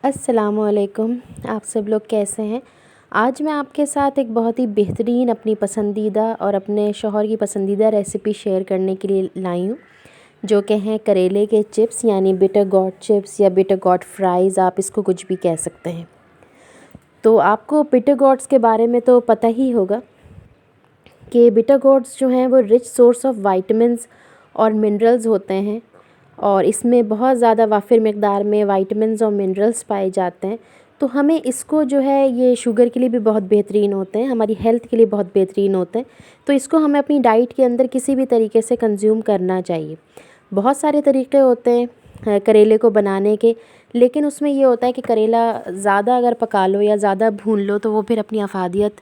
अस्सलामुअलैकुम। आप सब लोग कैसे हैं? आज मैं आपके साथ एक बहुत ही बेहतरीन अपनी पसंदीदा और अपने शौहर की पसंदीदा रेसिपी शेयर करने के लिए लाई हूँ, जो कि हैं करेले के चिप्स यानी बिटर गॉट चिप्स या बिटर गॉट फ्राइज़, आप इसको कुछ भी कह सकते हैं। तो आपको बिटर गॉट्स के बारे में तो पता ही होगा कि बिटर गॉट्स जो हैं वो रिच सोर्स ऑफ वाइटमिन्स और मिनरल्स होते हैं और इसमें बहुत ज़्यादा वाफिर मकदार में वाइटमिन्स और मिनरल्स पाए जाते हैं। तो हमें इसको जो है ये शुगर के लिए भी बहुत बेहतरीन होते हैं, हमारी हेल्थ के लिए बहुत बेहतरीन होते हैं। तो इसको हमें अपनी डाइट के अंदर किसी भी तरीके से कंज्यूम करना चाहिए। बहुत सारे तरीक़े होते हैं करेले को बनाने के, लेकिन उसमें ये होता है कि करेला ज़्यादा अगर पका लो या ज़्यादा भून लो तो वो फिर अपनी अफादियत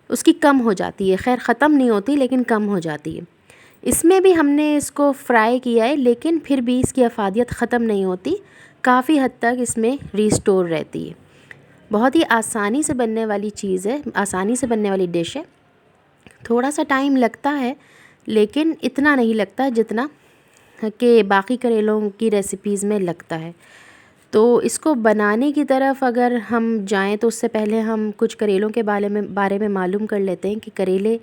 उसकी कम हो जाती है। खैर ख़त्म नहीं होती लेकिन कम हो जाती है। इसमें भी हमने इसको फ्राई किया है लेकिन फिर भी इसकी अफादियत ख़त्म नहीं होती, काफ़ी हद तक इसमें रीस्टोर रहती है। बहुत ही आसानी से बनने वाली चीज़ है, आसानी से बनने वाली डिश है। थोड़ा सा टाइम लगता है लेकिन इतना नहीं लगता जितना कि बाकी करेलों की रेसिपीज़ में लगता है। तो इसको बनाने की तरफ अगर हम जाएं तो उससे पहले हम कुछ करेलों के बारे में मालूम कर लेते हैं कि करेले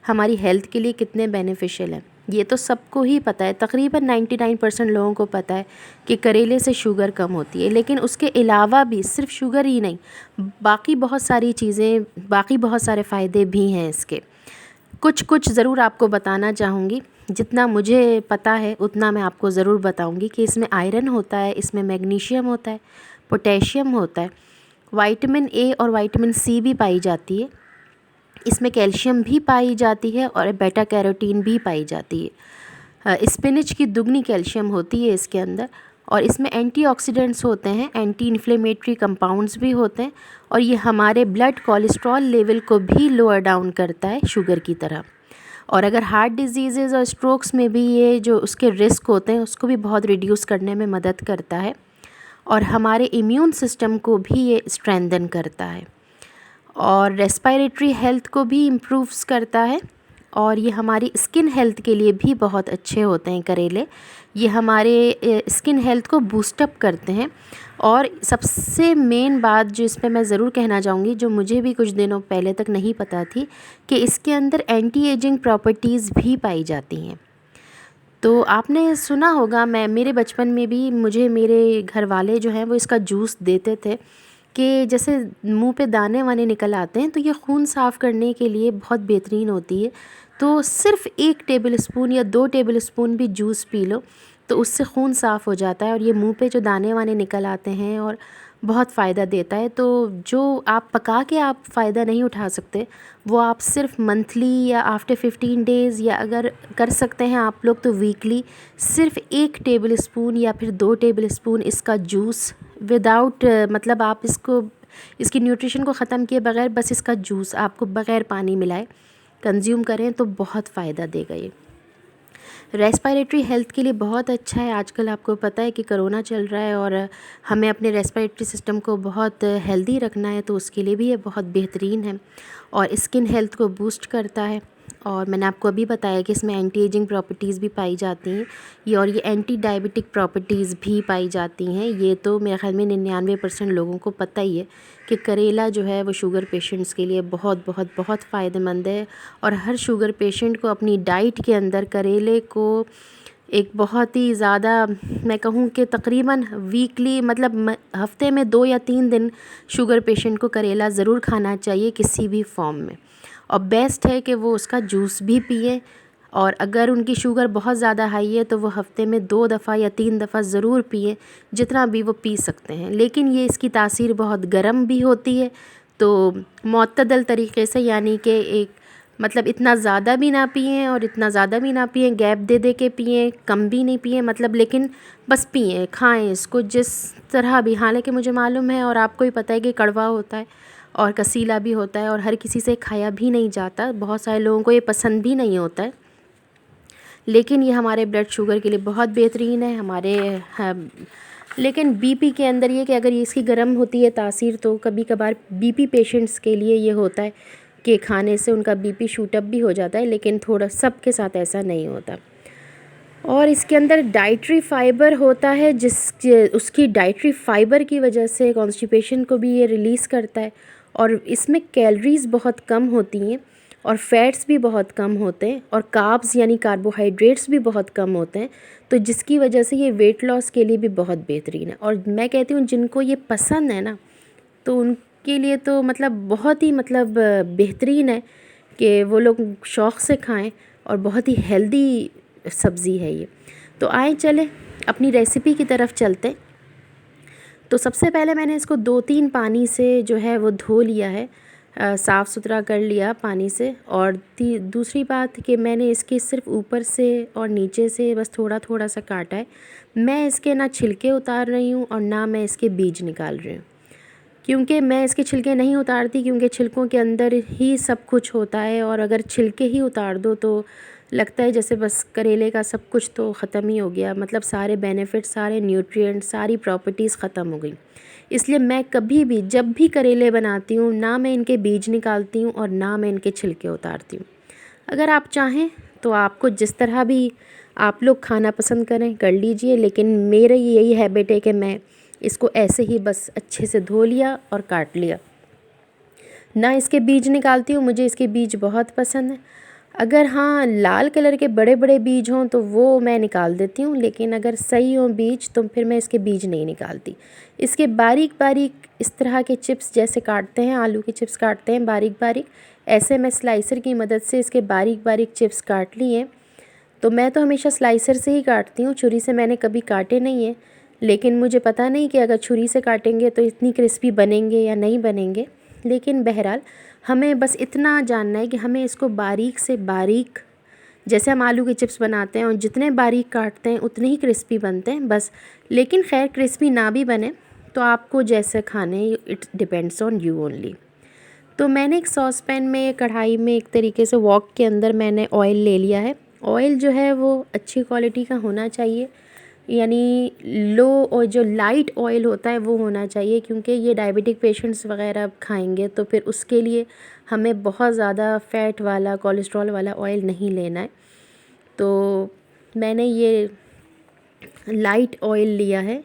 हमारी हेल्थ के लिए कितने बेनिफिशियल हैं। ये तो सबको ही पता है, तकरीबन 99% लोगों को पता है कि करेले से शुगर कम होती है, लेकिन उसके अलावा भी सिर्फ शुगर ही नहीं, बाकी बहुत सारी चीज़ें, बाकी बहुत सारे फ़ायदे भी हैं इसके। कुछ ज़रूर आपको बताना चाहूँगी, जितना मुझे पता है उतना मैं आपको ज़रूर बताऊँगी कि इसमें आयरन होता है, इसमें मैग्नीशियम होता है, पोटेशियम होता है, विटामिन ए और विटामिन सी भी पाई जाती है, इसमें कैल्शियम भी पाई जाती है और बेटा कैरोटीन भी पाई जाती है। स्पिनच की दुगनी कैल्शियम होती है इसके अंदर, और इसमें एंटीऑक्सीडेंट्स होते हैं, एंटी इन्फ्लेमेटरी कंपाउंड्स भी होते हैं, और ये हमारे ब्लड कोलेस्ट्रॉल लेवल को भी लोअर डाउन करता है शुगर की तरह। और अगर हार्ट डिजीज़ और स्ट्रोक्स में भी ये जो उसके रिस्क होते हैं उसको भी बहुत रिड्यूस करने में मदद करता है, और हमारे इम्यून सिस्टम को भी ये स्ट्रेंथन करता है, और रेस्पिरेटरी हेल्थ को भी इम्प्रूव्स करता है, और ये हमारी स्किन हेल्थ के लिए भी बहुत अच्छे होते हैं करेले। ये हमारे स्किन हेल्थ को बूस्टअप करते हैं। और सबसे मेन बात जो इस पे मैं ज़रूर कहना चाहूँगी, जो मुझे भी कुछ दिनों पहले तक नहीं पता थी, कि इसके अंदर एंटी एजिंग प्रॉपर्टीज़ भी पाई जाती हैं। तो आपने सुना होगा, मेरे बचपन में भी मुझे मेरे घर वाले जो हैं वो इसका जूस देते थे कि जैसे मुंह पे दाने वाने निकल आते हैं तो ये खून साफ़ करने के लिए बहुत बेहतरीन होती है। तो सिर्फ़ 1 टेबल स्पून या 2 टेबल स्पून भी जूस पी लो तो उससे खून साफ़ हो जाता है, और ये मुंह पे जो दाने वाने निकल आते हैं और बहुत फ़ायदा देता है। तो जो आप पका के आप फ़ायदा नहीं उठा सकते, वो आप सिर्फ मंथली या आफ्टर 15 डेज़, या अगर कर सकते हैं आप लोग तो वीकली सिर्फ 1 टेबल स्पून या फिर 2 टेबल स्पून इसका जूस विदाउट मतलब आप इसकी न्यूट्रिशन को ख़त्म किए बगैर बस इसका जूस आपको बग़ैर पानी मिलाए कंज्यूम करें तो बहुत फ़ायदा देगा। ये रेस्पिरेटरी हेल्थ के लिए बहुत अच्छा है। आजकल आपको पता है कि कोरोना चल रहा है और हमें अपने रेस्पिरेटरी सिस्टम को बहुत हेल्दी रखना है, तो उसके लिए भी ये बहुत बेहतरीन है, और स्किन हेल्थ को बूस्ट करता है। और मैंने आपको अभी बताया कि इसमें एंटी एजिंग प्रॉपर्टीज़ भी पाई जाती हैं, और ये एंटी डायबिटिक प्रॉपर्टीज़ भी पाई जाती हैं। ये तो मेरे ख़्याल में 99% लोगों को पता ही है कि करेला जो है वो शुगर पेशेंट्स के लिए बहुत बहुत बहुत फ़ायदेमंद है, और हर शुगर पेशेंट को अपनी डाइट के अंदर करेले को एक बहुत ही ज़्यादा, मैं कहूँ कि तकरीबन वीकली, मतलब हफ़्ते में 2 या 3 दिन शुगर पेशेंट को करेला ज़रूर खाना चाहिए किसी भी फॉर्म में। और बेस्ट है कि वो उसका जूस भी पिए, और अगर उनकी शुगर बहुत ज़्यादा हाई है तो वो हफ़्ते में 2 दफ़ा या 3 दफ़ा ज़रूर पिए, जितना भी वो पी सकते हैं। लेकिन ये इसकी तासीर बहुत गर्म भी होती है, तो मुअत्तदल तरीक़े से, यानी कि एक मतलब इतना ज़्यादा भी ना पिएं और इतना ज़्यादा भी ना पिएं, गैप दे दे के पिएं, कम भी नहीं पिएं, मतलब लेकिन बस पिएं, खाएं इसको जिस तरह भी। हालांकि मुझे मालूम है और आपको ही पता है कि कड़वा होता है और कसीला भी होता है, और हर किसी से खाया भी नहीं जाता, बहुत सारे लोगों को ये पसंद भी नहीं होता है, लेकिन ये हमारे ब्लड शुगर के लिए बहुत बेहतरीन है। लेकिन बीपी के अंदर ये कि अगर ये इसकी गर्म होती है तासीर, तो कभी कभार बीपी पेशेंट्स के लिए ये होता है कि खाने से उनका बीपी शूट अप भी हो जाता है, लेकिन थोड़ा सबके साथ ऐसा नहीं होता। और इसके अंदर डाइटरी फाइबर होता है, उसकी डाइटरी फाइबर की वजह से कॉन्स्टिपेशन को भी ये रिलीज़ करता है। और इसमें कैलोरीज़ बहुत कम होती हैं और फैट्स भी बहुत कम होते हैं और कार्ब्स यानी कार्बोहाइड्रेट्स भी बहुत कम होते हैं, तो जिसकी वजह से ये वेट लॉस के लिए भी बहुत बेहतरीन है। और मैं कहती हूँ जिनको ये पसंद है ना, तो उनके लिए तो मतलब बहुत ही मतलब बेहतरीन है कि वो लोग शौक़ से खाएं, और बहुत ही हेल्दी सब्ज़ी है ये। तो आए चले अपनी रेसिपी की तरफ चलते। तो सबसे पहले मैंने इसको 2-3 पानी से जो है वो धो लिया है, साफ़ सुथरा कर लिया पानी से। और दूसरी बात कि मैंने इसके सिर्फ ऊपर से और नीचे से बस थोड़ा थोड़ा सा काटा है। मैं इसके ना छिलके उतार रही हूँ और ना मैं इसके बीज निकाल रही हूँ, क्योंकि मैं इसके छिलके नहीं उतारती, क्योंकि छिलकों के अंदर ही सब कुछ होता है। और अगर छिलके ही उतार दो तो लगता है जैसे बस करेले का सब कुछ तो ख़त्म ही हो गया, मतलब सारे बेनिफिट, सारे न्यूट्रिएंट, सारी प्रॉपर्टीज़ ख़त्म हो गई। इसलिए मैं कभी भी जब भी करेले बनाती हूँ, ना मैं इनके बीज निकालती हूँ और ना मैं इनके छिलके उतारती हूँ। अगर आप चाहें तो आपको जिस तरह भी आप लोग खाना पसंद करें कर लीजिए, लेकिन मेरा यही हैबिट है कि मैं इसको ऐसे ही बस अच्छे से धो लिया और काट लिया, ना इसके बीज निकालती हूँ। मुझे इसके बीज बहुत पसंद है। अगर हाँ लाल कलर के बड़े बड़े बीज हों तो वो मैं निकाल देती हूँ, लेकिन अगर सही हों बीज तो फिर मैं इसके बीज नहीं निकालती। इसके बारीक बारीक इस तरह के चिप्स जैसे काटते हैं, आलू के चिप्स काटते हैं बारीक बारीक, ऐसे मैं स्लाइसर की मदद से इसके बारीक बारीक चिप्स काट लिए। तो मैं तो हमेशा स्लाइसर से ही काटती हूँ, छुरी से मैंने कभी काटे नहीं है। लेकिन मुझे पता नहीं कि अगर छुरी से काटेंगे तो इतनी क्रिस्पी बनेंगे या नहीं बनेंगे। लेकिन बहरहाल हमें बस इतना जानना है कि हमें इसको बारीक से बारीक, जैसे हम आलू के चिप्स बनाते हैं और जितने बारीक काटते हैं उतने ही क्रिस्पी बनते हैं बस। लेकिन खैर क्रिस्पी ना भी बने तो आपको जैसे खाने, it depends on you only. तो मैंने एक सॉस पैन में, कढ़ाई में एक तरीके से वॉक के अंदर मैंने ऑयल ले लिया है। ऑयल जो है वो अच्छी क्वालिटी का होना चाहिए, यानी लो और जो लाइट ऑयल होता है वो होना चाहिए, क्योंकि ये डायबिटिक पेशेंट्स वगैरह खाएंगे तो फिर उसके लिए हमें बहुत ज़्यादा फ़ैट वाला, कोलेस्ट्रॉल वाला ऑयल नहीं लेना है। तो मैंने ये लाइट ऑयल लिया है।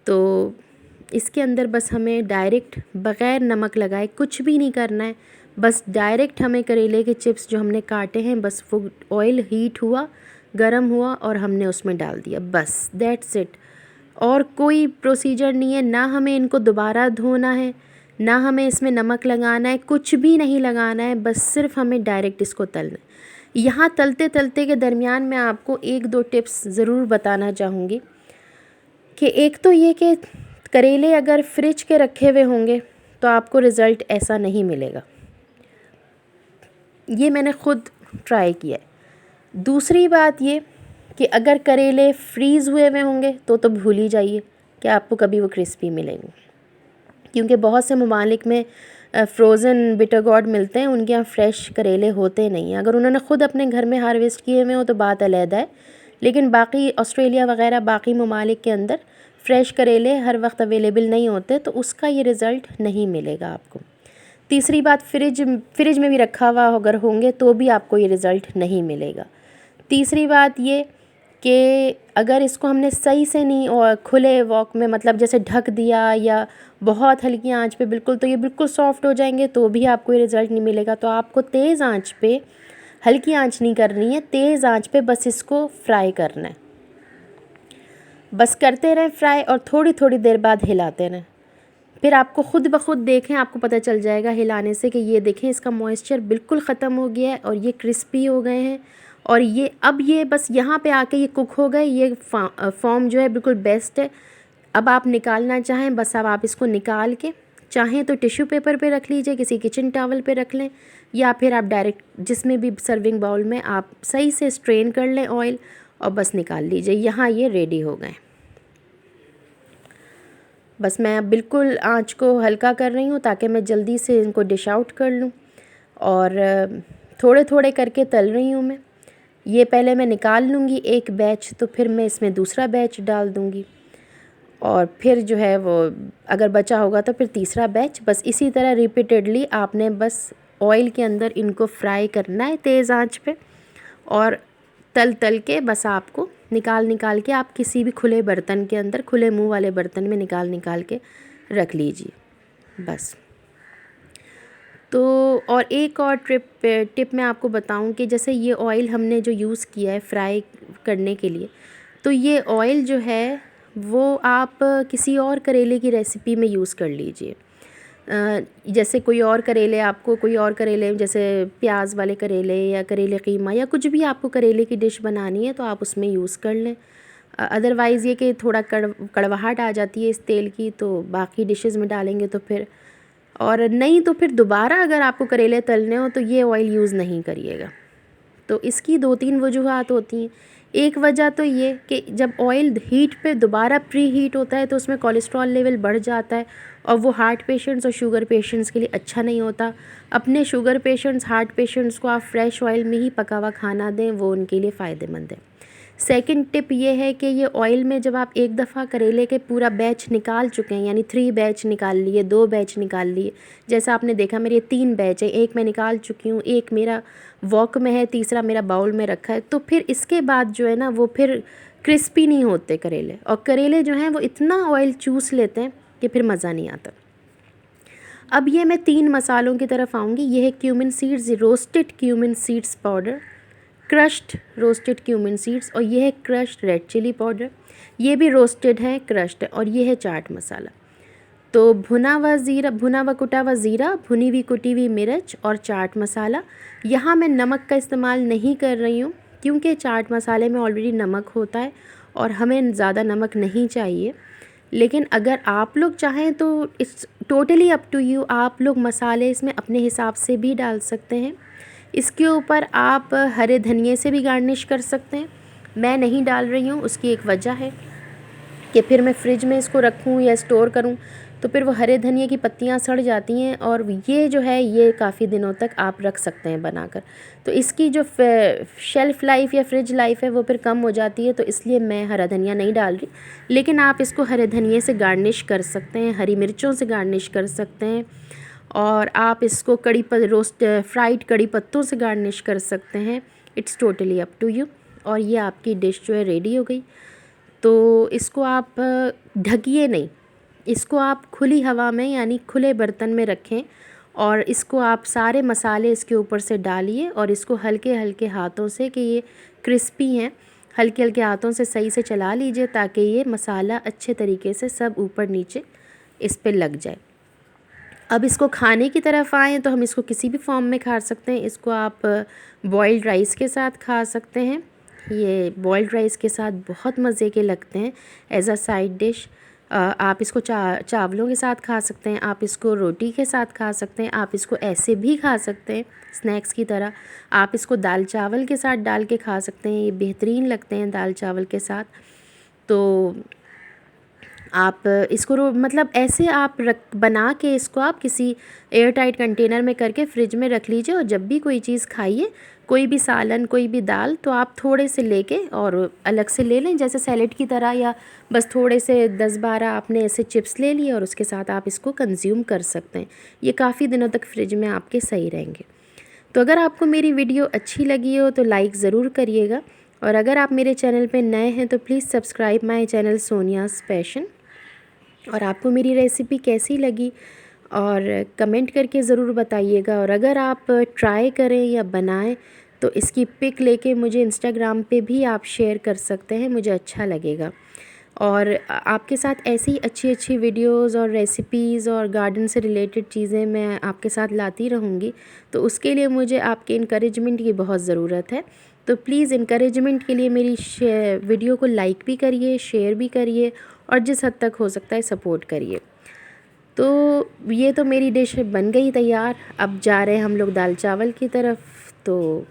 तो इसके अंदर बस हमें डायरेक्ट बग़ैर नमक लगाए कुछ भी नहीं करना है, बस डायरेक्ट हमें करेले के चिप्स जो हमने काटे हैं, बस वो ऑयल हीट हुआ, गरम हुआ और हमने उसमें डाल दिया, बस दैट्स इट। और कोई प्रोसीजर नहीं है, ना हमें इनको दोबारा धोना है, ना हमें इसमें नमक लगाना है, कुछ भी नहीं लगाना है, बस सिर्फ हमें डायरेक्ट इसको तलना है। यहाँ तलते तलते के दरमियान मैं आपको 1-2 टिप्स ज़रूर बताना चाहूँगी कि एक तो ये कि करेले अगर फ्रिज के रखे हुए होंगे तो आपको रिज़ल्ट ऐसा नहीं मिलेगा, ये मैंने ख़ुद ट्राई किया है। दूसरी बात ये कि अगर करेले फ्रीज़ हुए हुए होंगे तो भूल ही जाइए कि आपको कभी वो क्रिस्पी मिलेंगे, क्योंकि बहुत से ममालिक में फ्रोज़न बिटर गॉर्ड मिलते हैं, उनके यहाँ फ़्रेश करेले होते नहीं हैं। अगर उन्होंने ख़ुद अपने घर में हार्वेस्ट किए हुए हो तो बात अलग है, लेकिन बाकी ऑस्ट्रेलिया वगैरह बाकी ममालिक के अंदर फ़्रेश करेले हर वक्त अवेलेबल नहीं होते, तो उसका ये रिज़ल्ट नहीं मिलेगा आपको। तीसरी बात, फ्रिज में भी रखा हुआ अगर होंगे तो भी आपको ये रिज़ल्ट नहीं मिलेगा। तीसरी बात ये कि अगर इसको हमने सही से नहीं और खुले वॉक में, मतलब जैसे ढक दिया या बहुत हल्की आंच पे बिल्कुल, तो ये बिल्कुल सॉफ्ट हो जाएंगे तो भी आपको ये रिज़ल्ट नहीं मिलेगा। तो आपको तेज़ आंच पे, हल्की आंच नहीं करनी है, तेज़ आंच पे बस इसको फ्राई करना है। बस करते रहें फ्राई और थोड़ी थोड़ी देर बाद हिलाते रहें। फिर आपको ख़ुद ब खुद देखें, आपको पता चल जाएगा हिलाने से कि ये देखें इसका मॉइस्चर बिल्कुल ख़त्म हो गया है और ये क्रिस्पी हो गए हैं। और ये अब ये बस यहाँ पे आके ये कुक हो गए, ये फॉर्म जो है बिल्कुल बेस्ट है। अब आप निकालना चाहें, बस अब आप इसको निकाल के चाहें तो टिश्यू पेपर पे रख लीजिए, किसी किचन टॉवल पे रख लें, या फिर आप डायरेक्ट जिसमें भी सर्विंग बाउल में आप सही से स्ट्रेन कर लें ऑयल और बस निकाल लीजिए। यहाँ ये रेडी हो गए। बस मैं अब बिल्कुल आंच को हल्का कर रही हूँ ताकि मैं जल्दी से इनको डिश आउट कर लूँ, और थोड़े थोड़े करके तल रही हूँ मैं। ये पहले मैं निकाल लूँगी एक बैच, तो फिर मैं इसमें दूसरा बैच डाल दूँगी, और फिर जो है वो अगर बचा होगा तो फिर तीसरा बैच। बस इसी तरह रिपीटेडली आपने बस ऑयल के अंदर इनको फ्राई करना है तेज़ आंच पे, और तल तल के बस आपको निकाल के आप किसी भी खुले बर्तन के अंदर, खुले मुंह वाले बर्तन में निकाल के रख लीजिए बस। तो और एक और टिप मैं आपको बताऊं कि जैसे ये ऑयल हमने जो यूज़ किया है फ्राई करने के लिए, तो ये ऑयल जो है वो आप किसी और करेले की रेसिपी में यूज़ कर लीजिए। जैसे कोई और करेले जैसे प्याज वाले करेले या करेले कीमा या कुछ भी आपको करेले की डिश बनानी है तो आप उसमें यूज़ कर लें। अदरवाइज़ ये कि थोड़ा कड़वाहट आ जाती है इस तेल की, तो बाकी डिशेज़ में डालेंगे तो फिर, और नहीं तो फिर दोबारा अगर आपको करेले तलने हो तो ये ऑयल यूज़ नहीं करिएगा। तो इसकी 2-3 वजूहात होती हैं। एक वजह तो ये कि जब ऑयल हीट पे दोबारा प्री हीट होता है तो उसमें कोलेस्ट्रॉल लेवल बढ़ जाता है और वो हार्ट पेशेंट्स और शुगर पेशेंट्स के लिए अच्छा नहीं होता। अपने शुगर पेशेंट्स, हार्ट पेशेंट्स को आप फ्रेश ऑयल में ही पका हुआ खाना दें, वो उनके लिए फ़ायदेमंद है। सेकंड टिप ये है कि ये ऑयल में जब आप एक दफ़ा करेले के पूरा बैच निकाल चुके हैं, यानी 3 बैच निकाल लिए, 2 बैच निकाल लिए, जैसा आपने देखा मेरे 3 बैच है, एक मैं निकाल चुकी हूँ, एक मेरा वॉक में है, तीसरा मेरा बाउल में रखा है। तो फिर इसके बाद जो है ना वो फिर क्रिस्पी नहीं होते करेले, और करेले जो हैं वो इतना ऑयल चूस लेते हैं कि फिर मज़ा नहीं आता। अब ये मैं 3 मसालों की तरफ आऊँगी। ये है cumin seeds, roasted cumin seeds powder, crushed roasted cumin seeds, और ये है क्रश्ड रेड चिली पाउडर, ये भी रोस्टेड है, क्रश्ड है, और ये है चाट मसाला। तो भुना व कुटा हुआ ज़ीरा, भुनी हुई कुटी हुई मिर्च और चाट मसाला। यहाँ मैं नमक का इस्तेमाल नहीं कर रही हूँ क्योंकि चाट मसाले में ऑलरेडी नमक होता है और हमें ज़्यादा नमक नहीं चाहिए। लेकिन अगर आप लोग चाहें तो it's totally up to you, आप लोग मसाले इसमें अपने हिसाब से भी डाल सकते हैं। इसके ऊपर आप हरे धनिए से भी गार्निश कर सकते हैं। मैं नहीं डाल रही हूँ, उसकी एक वजह है कि फिर मैं फ्रिज में इसको रखूँ या स्टोर करूँ तो फिर वो हरे धनिए की पत्तियाँ सड़ जाती हैं, और ये जो है ये काफ़ी दिनों तक आप रख सकते हैं बनाकर। तो इसकी जो शेल्फ़ लाइफ या फ्रिज लाइफ है वो फिर कम हो जाती है, तो इसलिए मैं हरा धनिया नहीं डाल रही। लेकिन आप इसको हरे धनिए से गार्निश कर सकते हैं, हरी मिर्चों से गार्निश कर सकते हैं, और आप इसको फ्राइड कड़ी पत्तों से गार्निश कर सकते हैं। It's totally up to you. और ये आपकी डिश जो है रेडी हो गई। तो इसको आप ढकिए नहीं, इसको आप खुली हवा में यानी खुले बर्तन में रखें, और इसको आप सारे मसाले इसके ऊपर से डालिए और इसको हल्के हल्के हाथों से, कि ये क्रिस्पी हैं, हल्के हल्के हाथों से सही से चला लीजिए ताकि ये मसाला अच्छे तरीके से सब ऊपर नीचे इस पे लग जाए। अब इसको खाने की तरफ आएँ तो हम इसको किसी भी फॉर्म में खा सकते हैं। इसको आप बॉइल्ड राइस के साथ खा सकते हैं। ये बॉइल्ड राइस के साथ बहुत मज़े के लगते हैं एज अ साइड डिश। आप इसको चावलों के साथ खा सकते हैं, आप इसको रोटी के साथ खा सकते हैं, आप इसको ऐसे भी खा सकते हैं स्नैक्स की तरह। आप इसको दाल चावल के साथ डाल के खा सकते हैं, ये बेहतरीन लगते हैं दाल चावल के साथ। तो आप इसको मतलब ऐसे आप बना के इसको आप किसी एयर टाइट कंटेनर में करके फ्रिज में रख लीजिए, और जब भी कोई चीज़ खाइए, कोई भी सालन, कोई भी दाल, तो आप थोड़े से लेके और अलग से ले लें जैसे सैलेड की तरह, या बस थोड़े से 10-12 आपने ऐसे चिप्स ले लिए और उसके साथ आप इसको कंज्यूम कर सकते हैं। ये काफ़ी दिनों तक फ्रिज में आपके सही रहेंगे। तो अगर आपको मेरी वीडियो अच्छी लगी हो तो लाइक ज़रूर करिएगा, और अगर आप मेरे चैनल पर नए हैं तो please subscribe my channel Sonia's passion. और आपको मेरी रेसिपी कैसी लगी और कमेंट करके ज़रूर बताइएगा। और अगर आप ट्राई करें या बनाएं तो इसकी पिक लेके मुझे इंस्टाग्राम पे भी आप शेयर कर सकते हैं, मुझे अच्छा लगेगा। और आपके साथ ऐसी अच्छी अच्छी वीडियोस और रेसिपीज़ और गार्डन से रिलेटेड चीज़ें मैं आपके साथ लाती रहूँगी। तो उसके लिए मुझे आपके इनकरेजमेंट की बहुत ज़रूरत है। तो प्लीज़ इनकरेजमेंट के लिए मेरी वीडियो को लाइक भी करिए, शेयर भी करिए, और जिस हद तक हो सकता है सपोर्ट करिए। तो ये तो मेरी डिश बन गई तैयार। अब जा रहे हैं हम लोग दाल चावल की तरफ। तो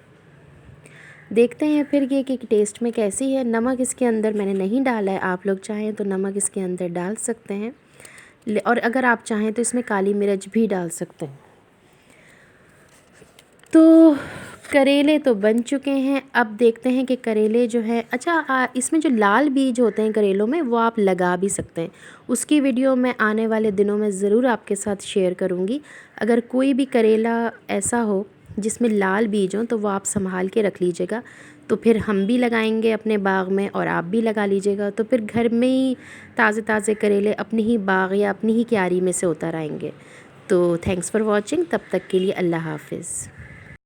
देखते हैं फिर ये कि टेस्ट में कैसी है। नमक इसके अंदर मैंने नहीं डाला है, आप लोग चाहें तो नमक इसके अंदर डाल सकते हैं, और अगर आप चाहें तो इसमें काली मिर्च भी डाल सकते हैं। तो करेले तो बन चुके हैं। अब देखते हैं कि करेले जो है, अच्छा इसमें जो लाल बीज होते हैं करेलों में वो आप लगा भी सकते हैं। उसकी वीडियो मैं आने वाले दिनों में ज़रूर आपके साथ शेयर करूँगी। अगर कोई भी करेला ऐसा हो जिसमें लाल बीज हों तो वो आप संभाल के रख लीजिएगा, तो फिर हम भी लगाएंगे अपने बाग में और आप भी लगा लीजिएगा, तो फिर घर में ही ताज़े ताज़े करेले अपने ही बाग या अपनी ही क्यारी में से उतर आएंगे। तो थैंक्स फॉर वॉचिंग, तब तक के लिए अल्लाह हाफ़िज़।